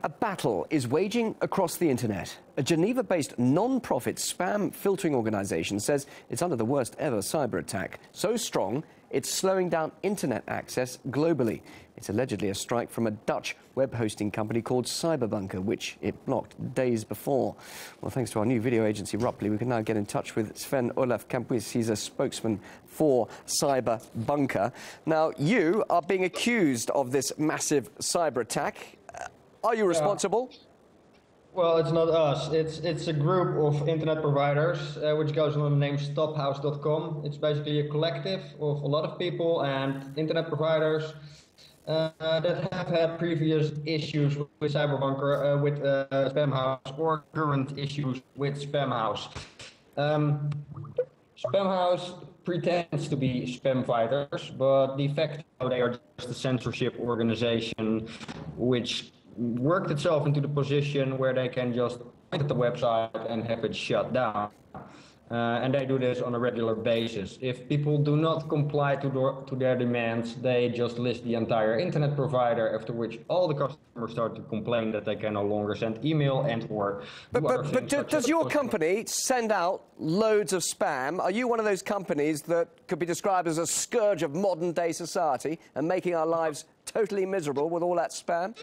A battle is waging across the internet. A Geneva-based non-profit spam filtering organisation says it's under the worst ever cyber attack. So strong, it's slowing down internet access globally. It's allegedly a strike from a Dutch web hosting company called Cyberbunker, which it blocked days before. Well, thanks to our new video agency, Rupley, we can now get in touch with Sven Olaf Kampuis. He's a spokesman for Cyberbunker. Now, you are being accused of this massive cyber attack. Are you responsible? Well, it's not us. It's a group of internet providers which goes under the name Spamhaus.com. It's basically a collective of a lot of people and internet providers that have had previous issues with Cyberbunker, with Spamhaus, or current issues with Spamhaus. Spamhaus pretends to be spam fighters, but de facto they are just a censorship organization which worked itself into the position where they can just point at the website and have it shut down. And they do this on a regular basis. If people do not comply to their demands, they just list the entire internet provider, after which all the customers start to complain that they can no longer send email and or But does your company send out loads of spam? Are you one of those companies that could be described as a scourge of modern day society and making our lives totally miserable with all that spam?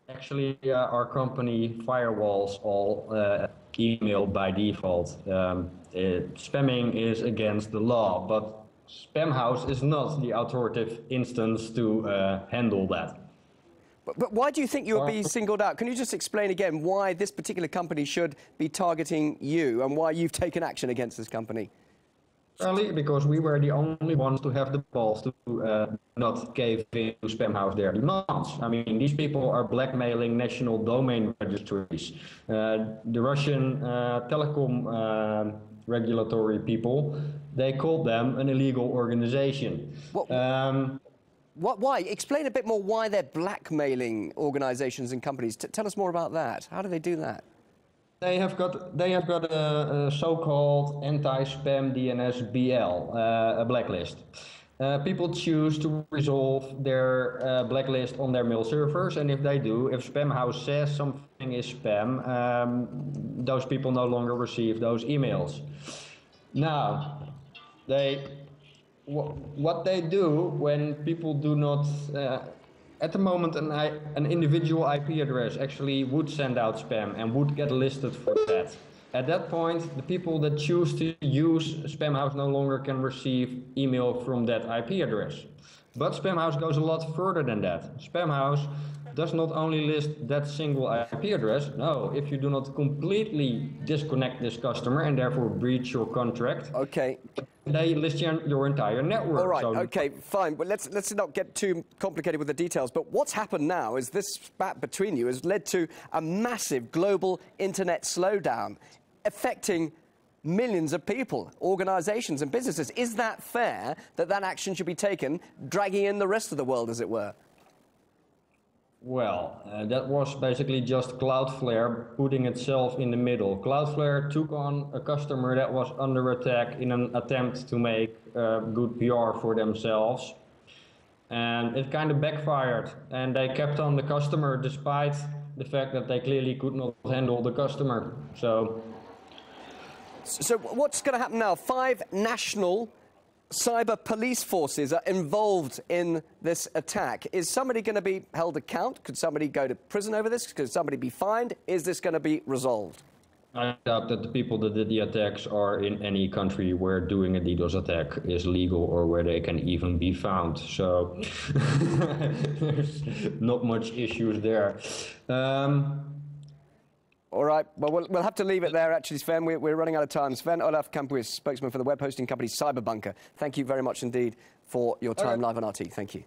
Actually, our company firewalls all email by default. Spamming is against the law, but Spamhaus is not the authoritative instance to handle that. But why do you think you would be singled out? Can you just explain again why this particular company should be targeting you and why you've taken action against this company? Early, because we were the only ones to have the balls to not cave in to Spamhaus their demands. I mean, these people are blackmailing national domain registries. The Russian telecom regulatory people, they called them an illegal organization. Why? Explain a bit more why they're blackmailing organizations and companies. Tell us more about that. How do they do that? They have got a so-called anti-spam DNS BL, a blacklist. People choose to resolve their blacklist on their mail servers, and if they do, if Spamhaus says something is spam, those people no longer receive those emails. Now, what they do when people do not. At the moment, an individual IP address actually would send out spam and would get listed for that. At that point, the people that choose to use Spamhaus no longer can receive email from that IP address. But Spamhaus goes a lot further than that. Spamhaus does not only list that single IP address. No, if you do not completely disconnect this customer and therefore breach your contract, they list your entire network. All right, okay, fine. But let's not get too complicated with the details. But what's happened now is this spat between you has led to a massive global internet slowdown affecting millions of people, organizations and businesses. Is that fair that that action should be taken, dragging in the rest of the world, as it were? Well, that was basically just Cloudflare putting itself in the middle. Cloudflare took on a customer that was under attack in an attempt to make good PR for themselves. And it kind of backfired. And they kept on the customer despite the fact that they clearly could not handle the customer. So what's going to happen now? 5 national cyber police forces are involved in this attack. Is somebody going to be held account? Could somebody go to prison over this? Could somebody be fined? Is this going to be resolved? I doubt that the people that did the attacks are in any country where doing a DDoS attack is legal or where they can even be found. So there's not much issues there. All right, well, we'll have to leave it there, actually, Sven. We're running out of time. Sven Olaf Kampuis, spokesman for the web hosting company Cyberbunker. Thank you very much indeed for your time live on RT. Thank you.